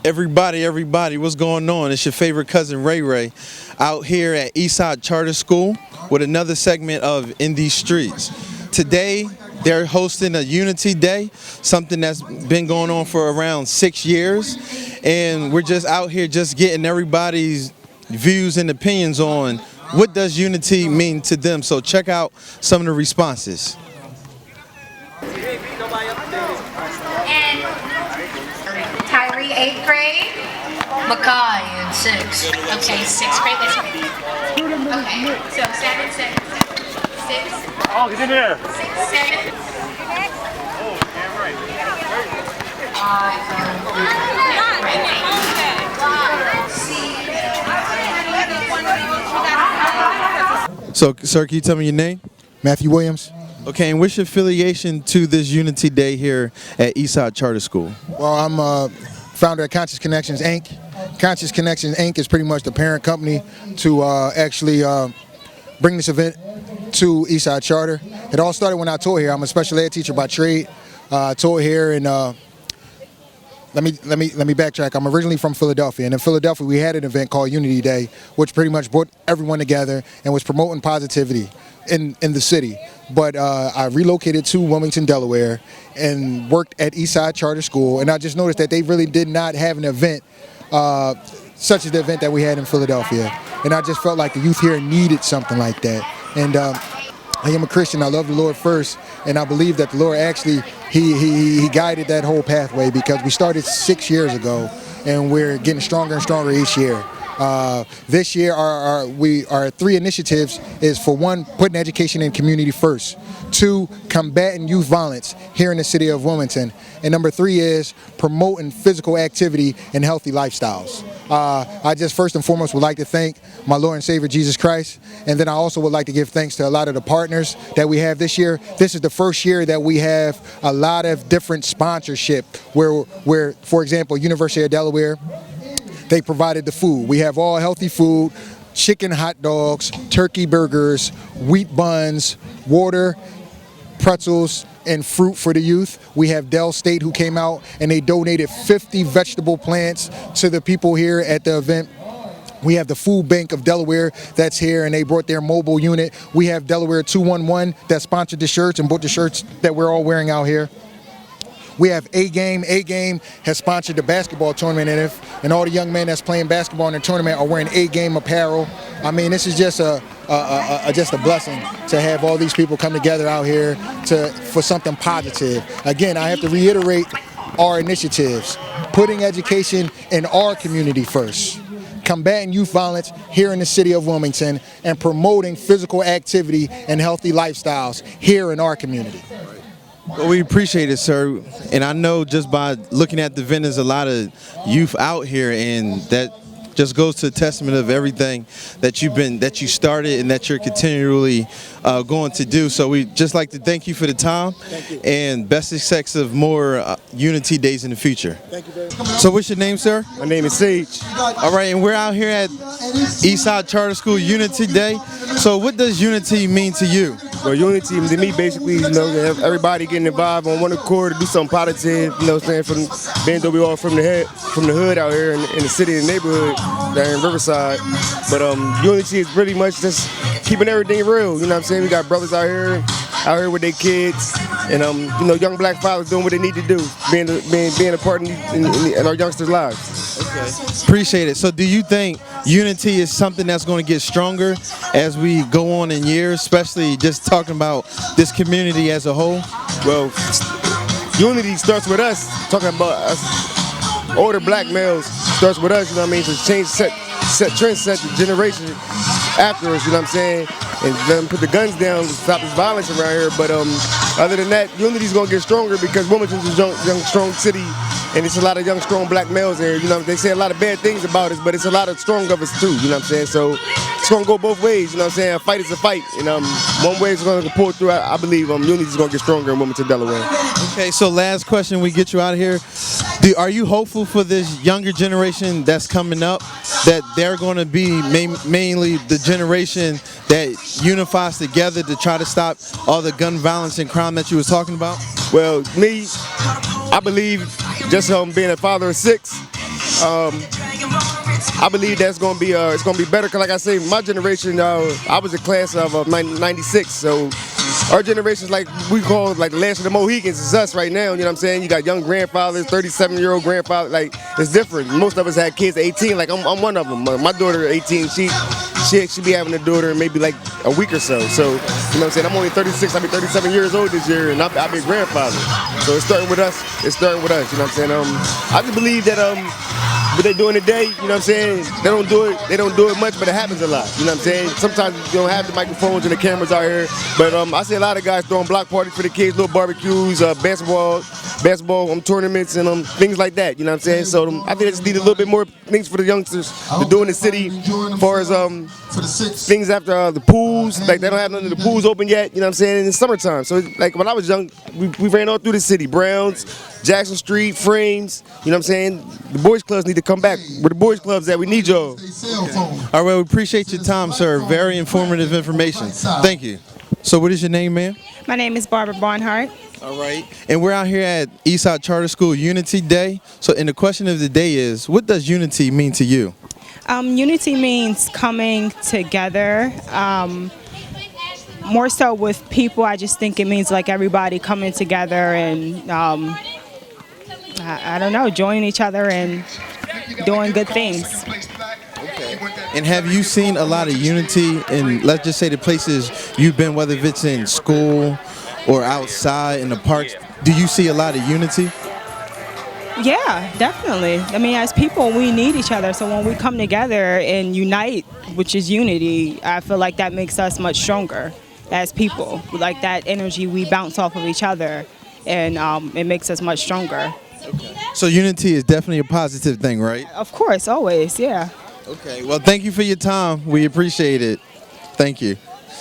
Everybody, what's going on? It's your favorite cousin Ray Ray out here at Eastside Charter School with another segment of In These Streets. Today, they're hosting a Unity Day, something that's been going on for around 6 years. And we're just out here just getting everybody's views and opinions on what does unity mean to them. So check out some of the responses. And Tyree, 8th grade. Makai in 6th. Okay, 6th grade. That's right. Okay, so 7, 6. Oh, get in there. 6, 7. Oh, damn right. So, sir, can you tell me your name? Matthew Williams. Okay, and what's your affiliation to this Unity Day here at Eastside Charter School? Well, I'm founder of Conscious Connections, Inc. Conscious Connections, Inc. is pretty much the parent company to actually bring this event to Eastside Charter. It all started when I taught here. I'm a special ed teacher by trade. I taught here and let me backtrack. I'm originally from Philadelphia, and in Philadelphia we had an event called Unity Day, which pretty much brought everyone together and was promoting positivity in the city. But I relocated to Wilmington, Delaware, and worked at Eastside Charter School, and I just noticed that they really did not have an event such as the event that we had in Philadelphia. And I just felt like the youth here needed something like that. And I am a Christian. I love the Lord first, and I believe that the Lord actually he guided that whole pathway, because we started 6 years ago, and we're getting stronger and stronger each year. This year, our 3 initiatives is, for 1, putting education and community first. 2, combating youth violence here in the city of Wilmington. And number 3 is promoting physical activity and healthy lifestyles. I just first and foremost would like to thank my Lord and Savior Jesus Christ, and then I also would like to give thanks to a lot of the partners that we have this year. This is the first year that we have a lot of different sponsorship where, for example, University of Delaware, they provided the food. We have all healthy food, chicken hot dogs, turkey burgers, wheat buns, water, pretzels, and fruit for the youth. We have Dell State, who came out and they donated 50 vegetable plants to the people here at the event. We have the Food Bank of Delaware that's here, and they brought their mobile unit. We have Delaware 211 that sponsored the shirts and bought the shirts that we're all wearing out here. We have A-Game. A-Game has sponsored the basketball tournament, and all the young men that's playing basketball in the tournament are wearing A-Game apparel. I mean, this is just a blessing to have all these people come together out here for something positive. Again, I have to reiterate our initiatives: putting education in our community first, combating youth violence here in the city of Wilmington, and promoting physical activity and healthy lifestyles here in our community. Well, we appreciate it, sir. And I know just by looking at the event, there's a lot of youth out here, and that just goes to a testament of everything that you started and that you're continually going to do. So we just like to thank you for the time, and best success of more Unity Days in the future. Thank you very much. So what's your name, sir? My name is Sage. All right, and we're out here at Eastside Charter School Unity Day. So what does unity mean to you? Well, unity to me basically, everybody getting involved on one accord to do something positive, saying, from being though we all from the hood out here in the city and neighborhood there in Riverside. But unity is pretty much just keeping everything real, you know what I'm saying? We got brothers out here with their kids, and young black fathers doing what they need to do, being a part in our youngsters' lives. Okay. Appreciate it. So do you think unity is something that's going to get stronger as we go on in years, especially just talking about this community as a whole? Well, unity starts with us, talking about us older black males, starts with us, you know what I mean, to change, set the generation after us, you know what I'm saying, and then put the guns down to stop this violence around here. But other than that, unity's gonna get stronger, because Wilmington's a young, strong city, and it's a lot of young, strong black males there. You know, they say a lot of bad things about us, but it's a lot of strong of us too, you know what I'm saying? So it's gonna go both ways, you know what I'm saying? A fight is a fight, and one way is gonna pull through. I believe unity's gonna get stronger in Wilmington, Delaware. Okay, so last question, we get you out of here. Are you hopeful for this younger generation that's coming up, that they're going to be mainly the generation that unifies together to try to stop all the gun violence and crime that you was talking about? Well, me, I believe, just being a father of 6, I believe that's gonna be it's gonna be better. Cause like I say, my generation, I was a class of 96, so our generation is like we call like the last of the Mohicans. Is us right now. You know what I'm saying? You got young grandfathers, 37-year-old grandfather. Like it's different. Most of us had kids at 18. Like I'm one of them. My daughter 18. She be having a daughter in maybe like a week or so. So you know what I'm saying? I'm only 36. I'll be 37 years old this year, and I'll be a grandfather. So it's starting with us. It's starting with us. You know what I'm saying? I just believe that what they doing today, you know what I'm saying? They don't do it much, but it happens a lot. You know what I'm saying? Sometimes you don't have the microphones and the cameras out here, but I see a lot of guys throwing block parties for the kids, little barbecues, basketball tournaments, and things like that. You know what I'm saying? So I think they just need a little bit more things for the youngsters to do in the city, as far as things after the pools. Like they don't have none of the pools open yet. You know what I'm saying? In the summertime. So like when I was young, we ran all through the city, Browns, Jackson Street, Frames. You know what I'm saying? The boys clubs need to come back. Where the boys clubs at? We need y'all. All right, we appreciate your time, sir. Very informative information. Thank you. So what is your name, ma'am? My name is Barbara Barnhart. All right. And we're out here at Eastside Charter School Unity Day. So and the question of the day is, what does unity mean to you? Unity means coming together. More so with people, I just think it means like everybody coming together and I don't know, joining each other and doing good things. And have you seen a lot of unity in, let's just say, the places you've been, whether if it's in school or outside in the parks? Do you see a lot of unity? Yeah, definitely. I mean, as people, we need each other. So when we come together and unite, which is unity, I feel like that makes us much stronger as people. Like that energy, we bounce off of each other, and it makes us much stronger. Okay. So unity is definitely a positive thing, right? Of course, always, yeah. Okay, well, thank you for your time. We appreciate it. Thank you.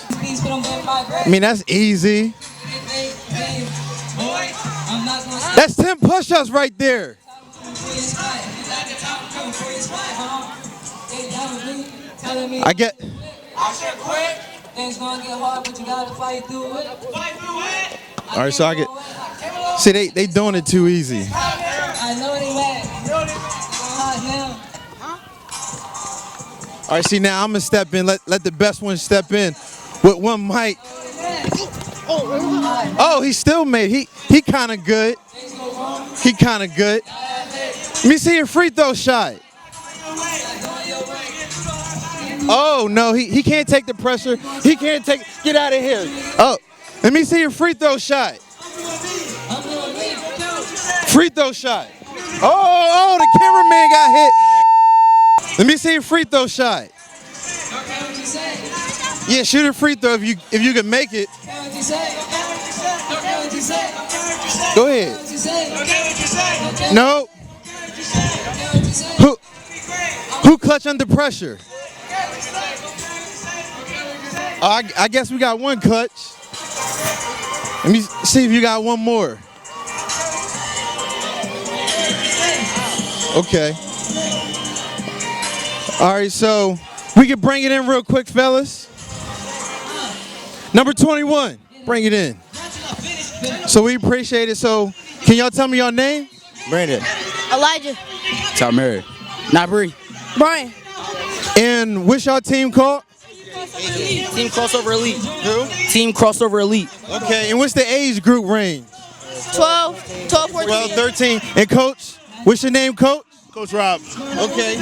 I mean, that's easy. That's 10 push-ups right there. I get. All right, so I get. See, they doing it too easy. All right, see, now I'm gonna step in. Let the best one step in with one mic. Oh, he still made. He kind of good. He kind of good. Let me see your free throw shot. Oh no, he can't take the pressure. He can't take. Get out of here. Oh, let me see your free throw shot. Free throw shot. Oh, the cameraman got hit. Let me see your free throw shot. Yeah, shoot a free throw if you can make it. Go ahead. No. Who clutch under pressure? I guess we got one clutch. Let me see if you got one more. Okay. All right, so we can bring it in real quick, fellas. Number 21, bring it in. So we appreciate it. So can y'all tell me your name? Brandon. Elijah. Talmary. Nabri. Brian. And what's your team called? Team Crossover Elite. Who? Team Crossover Elite. Okay, and what's the age group range? 12, 14. 12, 13. And coach, what's your name, coach? Coach Rob. Okay.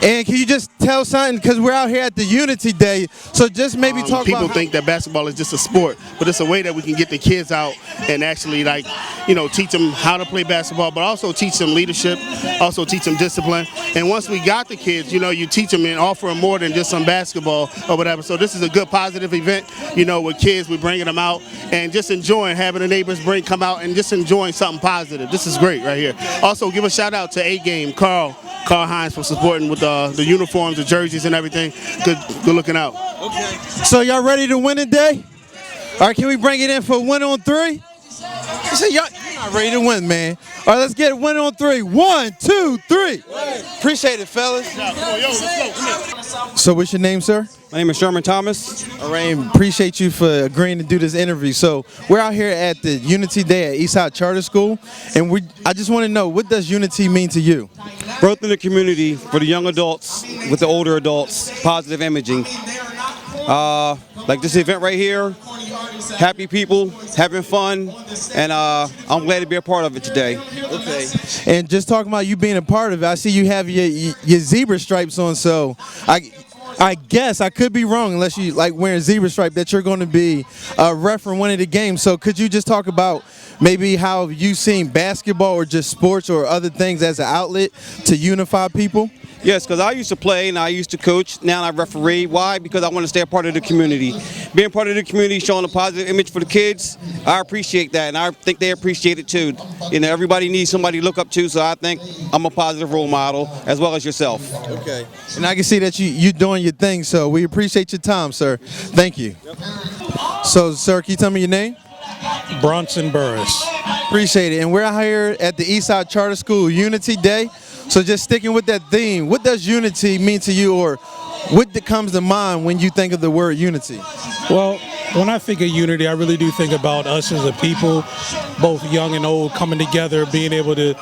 And can you just tell something, because we're out here at the Unity Day, so just maybe talk people about think that basketball is just a sport, but it's a way that we can get the kids out and actually, like, you know, teach them how to play basketball, but also teach them leadership, also teach them discipline. And once we got the kids, you know, you teach them and offer them more than just some basketball or whatever. So this is a good positive event, you know, with kids. We're bringing them out and just enjoying having the neighbors come out and just enjoying something positive. This is great right here. Also, give a shout out to A-Game, Carl Hines, for supporting with the uniforms, the jerseys, and everything. Good looking out. Okay. So y'all ready to win today? All right, can we bring it in for 1 on 3? You say you're not ready to win, man. All right, let's get it 1 on 3. 1, 2, 3. Appreciate it, fellas. Come on, yo, let's go. So what's your name, sir? My name is Sherman Thomas. All right, appreciate you for agreeing to do this interview. So we're out here at the Unity Day at Eastside Charter School, and I just want to know, what does Unity mean to you? Growth in the community for the young adults with the older adults, positive imaging. Like this event right here, happy people, having fun, and I'm glad to be a part of it today. Okay. And just talking about you being a part of it, I see you have your zebra stripes on, so I guess I could be wrong unless you like wearing zebra stripe that you're going to be refereeing one of the games. So could you just talk about maybe how you've seen basketball or just sports or other things as an outlet to unify people? Yes, because I used to play and I used to coach. Now I referee. Why? Because I want to stay a part of the community. Being part of the community, showing a positive image for the kids, I appreciate that, and I think they appreciate it too. You know, everybody needs somebody to look up to, so I think I'm a positive role model as well as yourself. Okay. And I can see that you're doing your thing, so we appreciate your time, sir. Thank you. So, sir, can you tell me your name? Bronson Burris. Appreciate it. And we're out here at the Eastside Charter School Unity Day. So just sticking with that theme, what does unity mean to you, or what comes to mind when you think of the word unity? Well, when I think of unity, I really do think about us as a people, both young and old, coming together, being able to,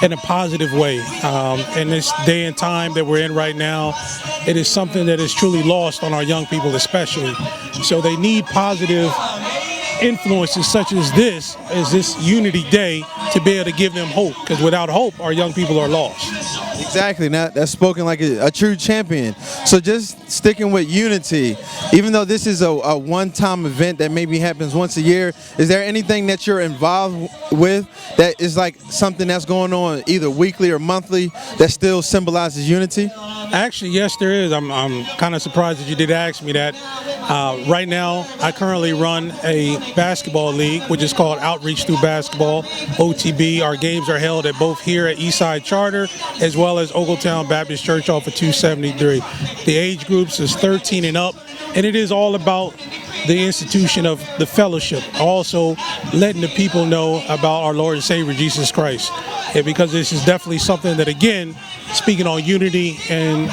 in a positive way. In this day and time that we're in right now, it is something that is truly lost on our young people especially. So they need positive influences such as this Unity Day to be able to give them hope, because without hope our young people are lost. Exactly. Now, that's spoken like a true champion. So just sticking with unity, even though this is a one-time event that maybe happens once a year, is there anything that you're involved with that is like something that's going on either weekly or monthly that still symbolizes unity? Actually, yes, there is. I'm kind of surprised that you did ask me that. Right now, I currently run a basketball league, which is called Outreach Through Basketball, OTB. Our games are held at both here at Eastside Charter as well as Ogletown Baptist Church off of 273. The age groups is 13 and up, and it is all about the institution of the fellowship, also letting the people know about our Lord and Savior Jesus Christ. And because this is definitely something that, again, speaking on unity and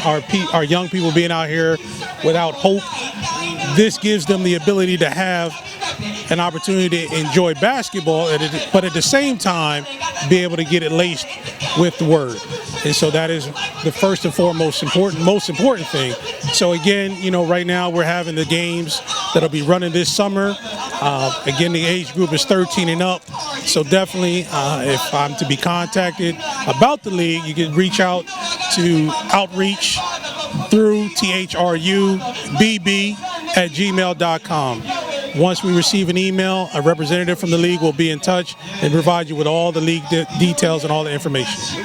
our young people being out here without hope, this gives them the ability to have an opportunity to enjoy basketball, but at the same time be able to get it laced with the word. And so that is the first and foremost most important thing. So again, you know, right now we're having the games that'll be running this summer. Again, the age group is 13 and up. So definitely, if I'm to be contacted about the league, you can reach out to Outreach through THRUBB@gmail.com. Once we receive an email, a representative from the league will be in touch and provide you with all the league details and all the information.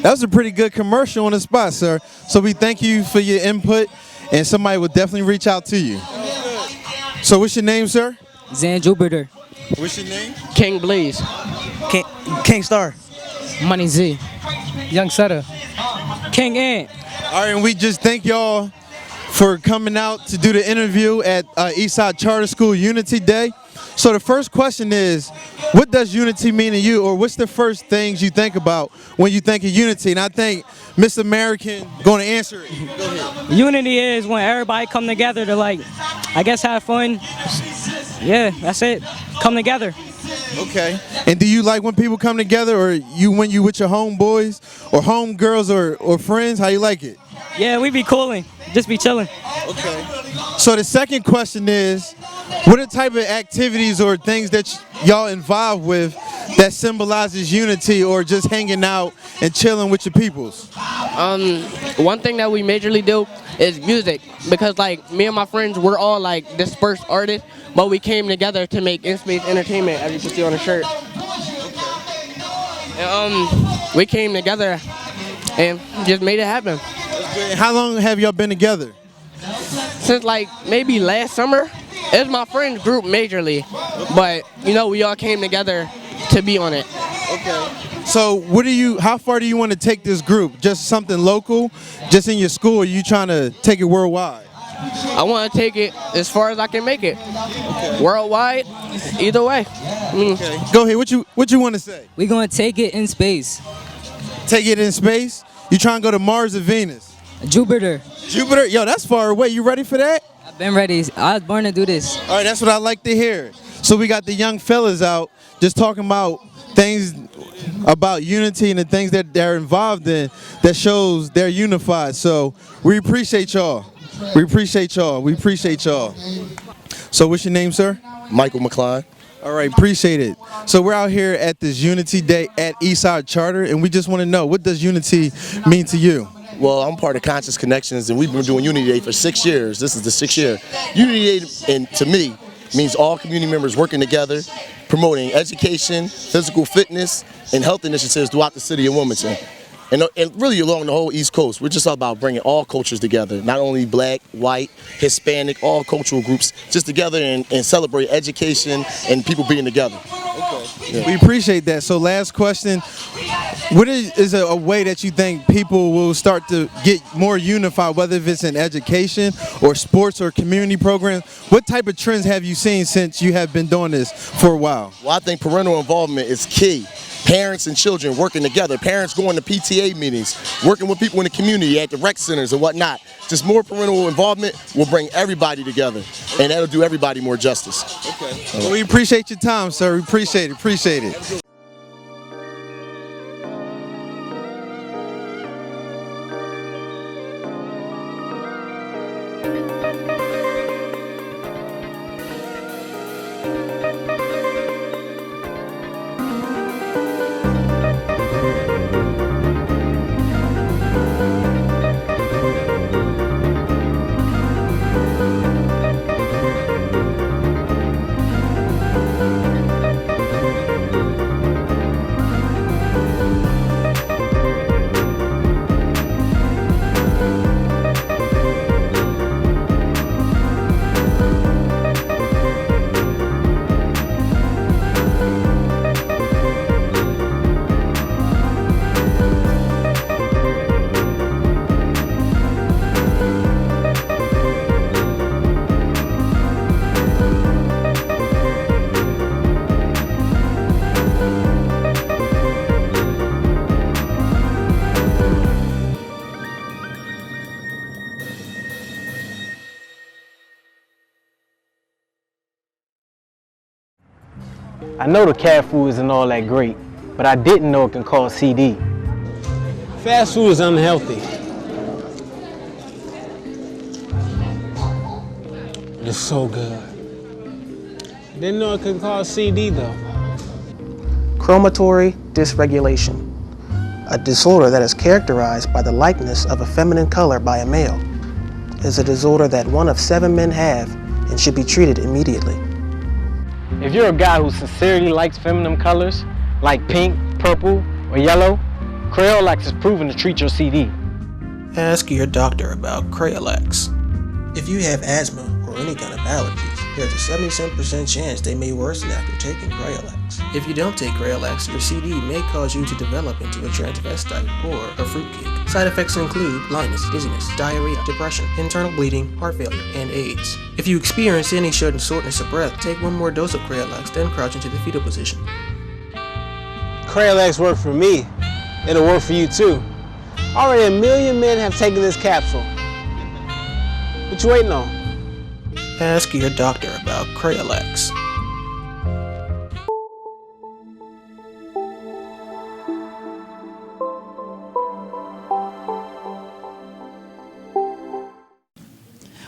That was a pretty good commercial on the spot, sir. So we thank you for your input, and somebody will definitely reach out to you. So what's your name, sir? Zan Jupiter. What's your name? King Blaze. King Star. Money Z. Young Sutter. King Ant. All right, and we just thank y'all for coming out to do the interview at Eastside Charter School Unity Day. So the first question is, what does unity mean to you, or what's the first things you think about when you think of unity? And I think Miss American going to answer it. Go ahead. Unity is when everybody come together to, like, I guess, have fun. Yeah, that's it. Come together. Okay. And do you like when people come together, or when you with your homeboys or homegirls or friends? How you like it? Yeah, we be cooling. Just be chilling. Okay. So the second question is, what are the type of activities or things that y'all involved with that symbolizes unity, or just hanging out and chilling with your peoples? One thing that we majorly do is music, because like me and my friends, we're all like dispersed artists, but we came together to make In-Space Entertainment, as you can see on the shirt. And, we came together and just made it happen. How long have y'all been together? Since like maybe last summer. It's my friends group majorly, but you know, we all came together to be on it. Okay. So how far do you want to take this group? Just something local, just in your school, or are you trying to take it worldwide? I want to take it as far as I can make it. Okay. Worldwide, either way. Okay. Go ahead, what you want to say? We're going to take it in space. Take it in space? You trying to go to Mars or Venus? Jupiter. Jupiter? Yo, that's far away. You ready for that? I've been ready. I was born to do this. All right, that's what I like to hear. So we got the young fellas out just talking about things about unity and the things that they're involved in that shows they're unified. So we appreciate y'all. We appreciate y'all. We appreciate y'all. So what's your name, sir? Michael McCline. All right, appreciate it. So we're out here at this Unity Day at Eastside Charter, and we just want to know, what does unity mean to you? Well, I'm part of Conscious Connections, and we've been doing Unity Day for 6 years. This is the 6th year. Unity Day, and to me, means all community members working together, promoting education, physical fitness, and health initiatives throughout the city of Wilmington. And really along the whole East Coast. We're just all about bringing all cultures together, not only black, white, Hispanic, all cultural groups, just together and celebrate education and people being together. Okay. Yeah. We appreciate that. So last question, what is a way that you think people will start to get more unified, whether if it's in education or sports or community programs? What type of trends have you seen since you have been doing this for a while? Well, I think parental involvement is key. Parents and children working together, parents going to PTA meetings, working with people in the community at the rec centers and whatnot. Just more parental involvement will bring everybody together, and that'll do everybody more justice. Okay. Well, we appreciate your time, sir. We appreciate it. Appreciate it. I know the cat food isn't all that great, but I didn't know it can cause CD. Fast food is unhealthy. It's so good. Didn't know it could cause CD though. Chromatory dysregulation, a disorder that is characterized by the likeness of a feminine color by a male, is a disorder that 1 of 7 men have and should be treated immediately. If you're a guy who sincerely likes feminine colors, like pink, purple, or yellow, Crayolex is proven to treat your CD. Ask your doctor about Crayolex. If you have asthma or any kind of allergies, there's a 77% chance they may worsen after taking Crayolex. If you don't take Crayolex, your CD may cause you to develop into a transvestite or a fruitcake. Side effects include blindness, dizziness, diarrhea, depression, internal bleeding, heart failure, and AIDS. If you experience any sudden shortness of breath, take 1 more dose of Crayolex, then crouch into the fetal position. Crayolex worked for me. It'll work for you too. Already 1 million men have taken this capsule. What you waiting on? Ask your doctor about Crayolex.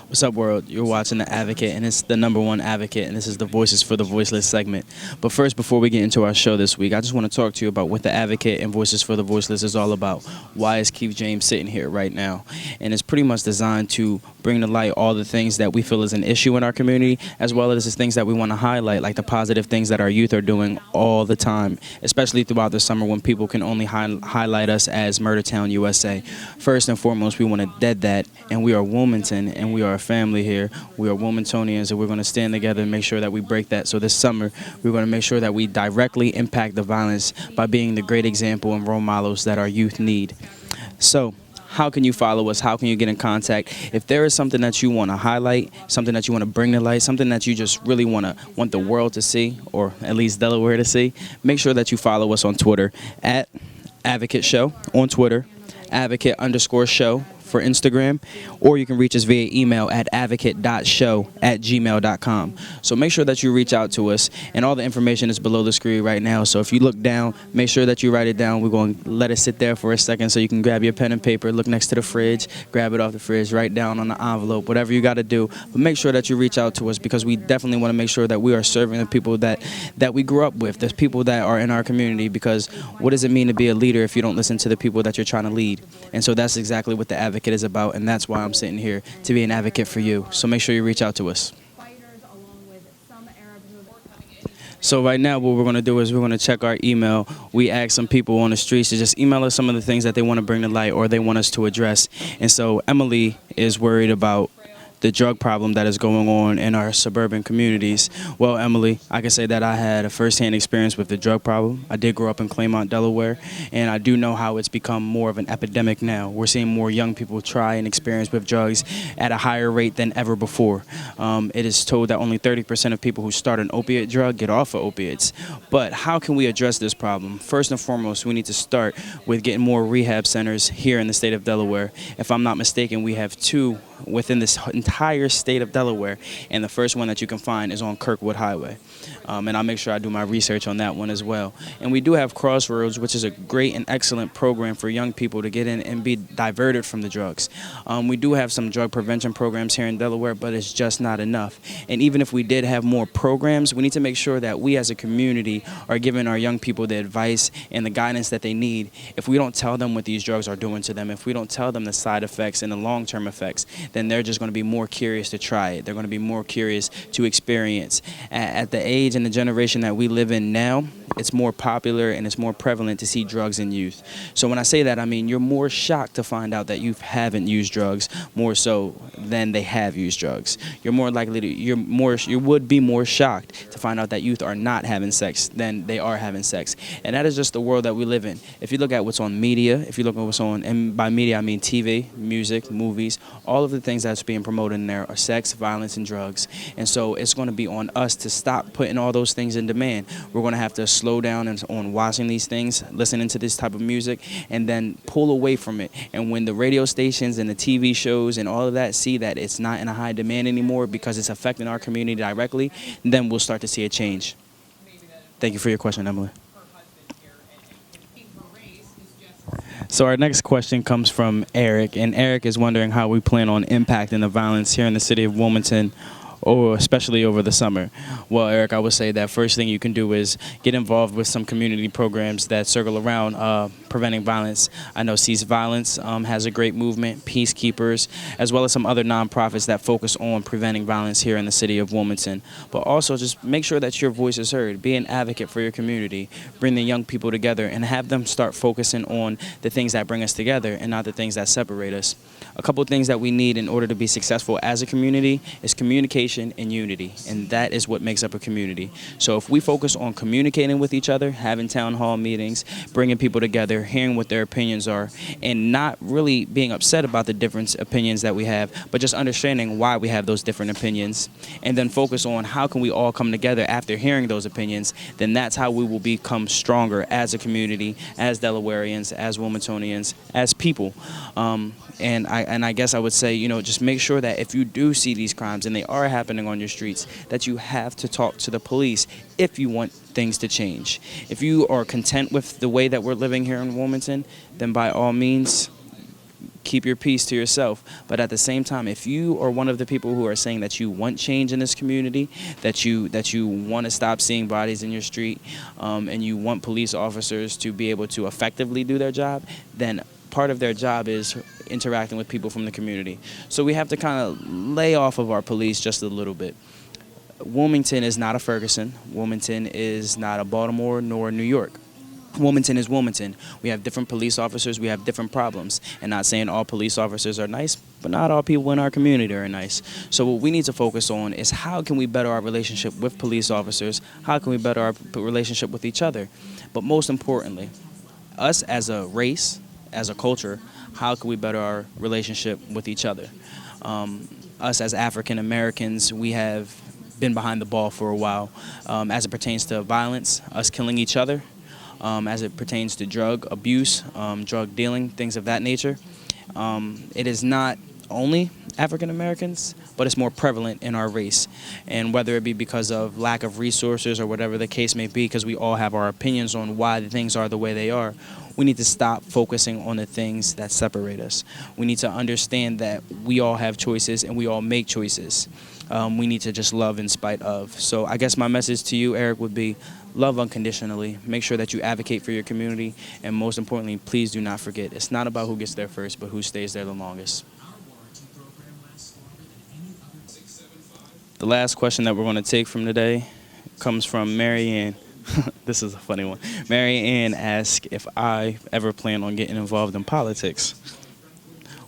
What's up, world? You're watching The Advocate, and it's the #1 advocate, and this is the Voices for the Voiceless segment. But first, before we get into our show this week, I just want to talk to you about what The Advocate and Voices for the Voiceless is all about. Why is Keith James sitting here right now? And it's pretty much designed to bring to light all the things that we feel is an issue in our community, as well as the things that we want to highlight, like the positive things that our youth are doing all the time, especially throughout the summer when people can only highlight us as Murdertown, USA. First and foremost, we want to dead that, and we are Wilmington, and we are a family here. We are Wilmingtonians, and we're going to stand together and make sure that we break that. So this summer, we're going to make sure that we directly impact the violence by being the great example and role models that our youth need. So, how can you follow us? How can you get in contact? If there is something that you want to highlight, something that you want to bring to light, something that you just really want the world to see, or at least Delaware to see, make sure that you follow us on Twitter at Advocate Show on Twitter, advocate_show for Instagram, or you can reach us via email at advocate.show@gmail.com. So make sure that you reach out to us, and all the information is below the screen right now. So if you look down, make sure that you write it down. We're going to let it sit there for a second so you can grab your pen and paper, look next to the fridge, grab it off the fridge, write down on the envelope, whatever you got to do. But make sure that you reach out to us, because we definitely want to make sure that we are serving the people that we grew up with, the people that are in our community. Because what does it mean to be a leader if you don't listen to the people that you're trying to lead? And so that's exactly what the Advocate is about, and that's why I'm sitting here, to be an advocate for you. So make sure you reach out to us. So right now what we're going to do is we're going to check our email. We asked some people on the streets to just email us some of the things that they want to bring to light or they want us to address. And so Emily is worried about the drug problem that is going on in our suburban communities. Well, Emily, I can say that I had a first-hand experience with the drug problem. I did grow up in Claymont, Delaware, and I do know how it's become more of an epidemic now. We're seeing more young people try and experience with drugs at a higher rate than ever before. It is told that only 30% of people who start an opiate drug get off of opiates. But how can we address this problem? First and foremost, we need to start with getting more rehab centers here in the state of Delaware. If I'm not mistaken, we have 2 within this entire state of Delaware, and the first one that you can find is on Kirkwood Highway. And I'll make sure I do my research on that one as well. And we do have Crossroads, which is a great and excellent program for young people to get in and be diverted from the drugs. We do have some drug prevention programs here in Delaware, but it's just not enough. And even if we did have more programs, we need to make sure that we as a community are giving our young people the advice and the guidance that they need. If we don't tell them what these drugs are doing to them, if we don't tell them the side effects and the long-term effects, then they're just going to be more curious to try it. They're going to be more curious to experience. At the age and the generation that we live in now, it's more popular and it's more prevalent to see drugs in youth. So when I say that, I mean you're more shocked to find out that you haven't used drugs more so than they have used drugs. You're more likely to, you would be more shocked to find out that youth are not having sex than they are having sex. And that is just the world that we live in. If you look at what's on media, if you look at what's on, and by media I mean TV, music, movies, all of the things that's being promoted in there are sex, violence, and drugs. And so it's going to be on us to stop putting all those things in demand. We're going to have to slow down on watching these things, listening to this type of music, and then pull away from it. And when the radio stations and the TV shows and all of that see that it's not in a high demand anymore because it's affecting our community directly, then we'll start to see a change. Thank you for your question, Emily. So our next question comes from Eric, and Eric is wondering how we plan on impacting the violence here in the city of Wilmington, or especially over the summer. Well, Eric, I would say that first thing you can do is get involved with some community programs that circle around preventing violence. I know Cease Violence has a great movement, Peacekeepers, as well as some other nonprofits that focus on preventing violence here in the city of Wilmington. But also just make sure that your voice is heard. Be an advocate for your community. Bring the young people together and have them start focusing on the things that bring us together and not the things that separate us. A couple of things that we need in order to be successful as a community is communication and unity, and that is what makes up a community. So if we focus on communicating with each other, having town hall meetings, bringing people together, hearing what their opinions are, and not really being upset about the different opinions that we have, but just understanding why we have those different opinions, and then focus on how can we all come together after hearing those opinions, then that's how we will become stronger as a community, as Delawareans, as Wilmingtonians, as people. And I guess I would say, you know, just make sure that if you do see these crimes and they are happening on your streets, that you have to talk to the police if you want things to change. If you are content with the way that we're living here in Wilmington, then by all means, keep your peace to yourself. But at the same time, if you are one of the people who are saying that you want change in this community, that you want to stop seeing bodies in your street, and you want police officers to be able to effectively do their job, then part of their job is interacting with people from the community. So we have to kind of lay off of our police just a little bit. Wilmington is not a Ferguson. Wilmington is not a Baltimore nor New York. Wilmington is Wilmington. We have different police officers. We have different problems. And not saying all police officers are nice, but not all people in our community are nice. So what we need to focus on is how can we better our relationship with police officers? How can we better our relationship with each other? But most importantly, us as a race, as a culture, how can we better our relationship with each other? Us as African Americans, we have been behind the ball for a while as it pertains to violence, us killing each other. as it pertains to drug abuse, drug dealing, things of that nature. It is not only African Americans, but it's more prevalent in our race. And whether it be because of lack of resources or whatever the case may be, because we all have our opinions on why the things are the way they are, we need to stop focusing on the things that separate us. We need to understand that we all have choices and we all make choices. We need to just love in spite of. So I guess my message to you, Eric, would be love unconditionally. Make sure that you advocate for your community. And most importantly, please do not forget, it's not about who gets there first, but who stays there the longest. The last question that we're going to take from today comes from Mary Ann. This is a funny one. Mary Ann asked if I ever plan on getting involved in politics.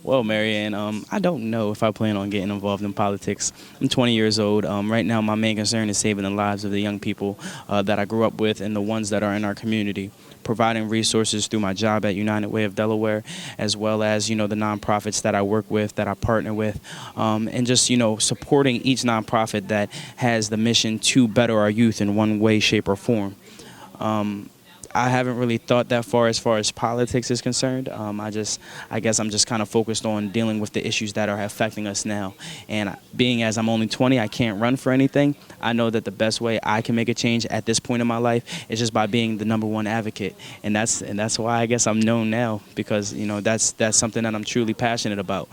Well, Mary Ann, I don't know if I plan on getting involved in politics. I'm 20 years old. Right now, my main concern is saving the lives of the young people that I grew up with and the ones that are in our community, providing resources through my job at United Way of Delaware, as well as, the nonprofits that I work with, that I partner with, and just, supporting each nonprofit that has the mission to better our youth in one way, shape, or form. I haven't really thought that far as politics is concerned. I guess I'm just kind of focused on dealing with the issues that are affecting us now. And being as I'm only 20, I can't run for anything. I know that the best way I can make a change at this point in my life is just by being the #1 advocate. And that's why I guess I'm known now, because that's something that I'm truly passionate about.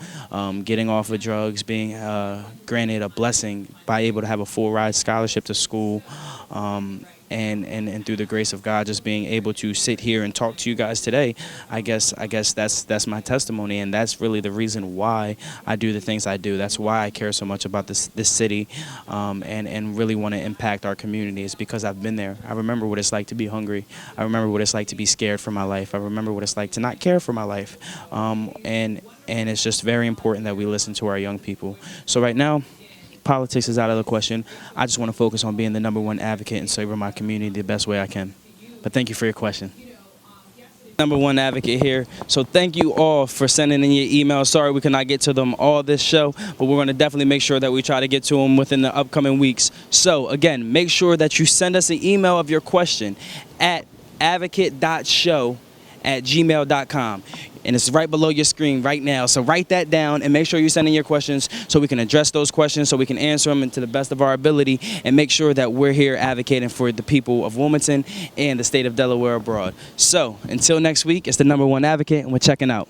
Getting off of drugs, being granted a blessing by able to have a full ride scholarship to school. And through the grace of God, just being able to sit here and talk to you guys today, I guess that's my testimony, and that's really the reason why I do the things I do. That's why I care so much about this city, and really want to impact our communities, because I've been there. I remember what it's like to be hungry. I remember what it's like to be scared for my life. I remember what it's like to not care for my life, and it's just very important that we listen to our young people. So right now, politics is out of the question. I just want to focus on being the #1 advocate and serving my community the best way I can. But thank you for your question. #1 advocate here. So thank you all for sending in your emails. Sorry we could not get to them all this show, but we're going to definitely make sure that we try to get to them within the upcoming weeks. So again, make sure that you send us an email of your question at advocate.show@gmail.com. And it's right below your screen right now. So write that down and make sure you send in your questions so we can address those questions, so we can answer them to the best of our ability, and make sure that we're here advocating for the people of Wilmington and the state of Delaware abroad. So until next week, it's the #1 advocate, and we're checking out.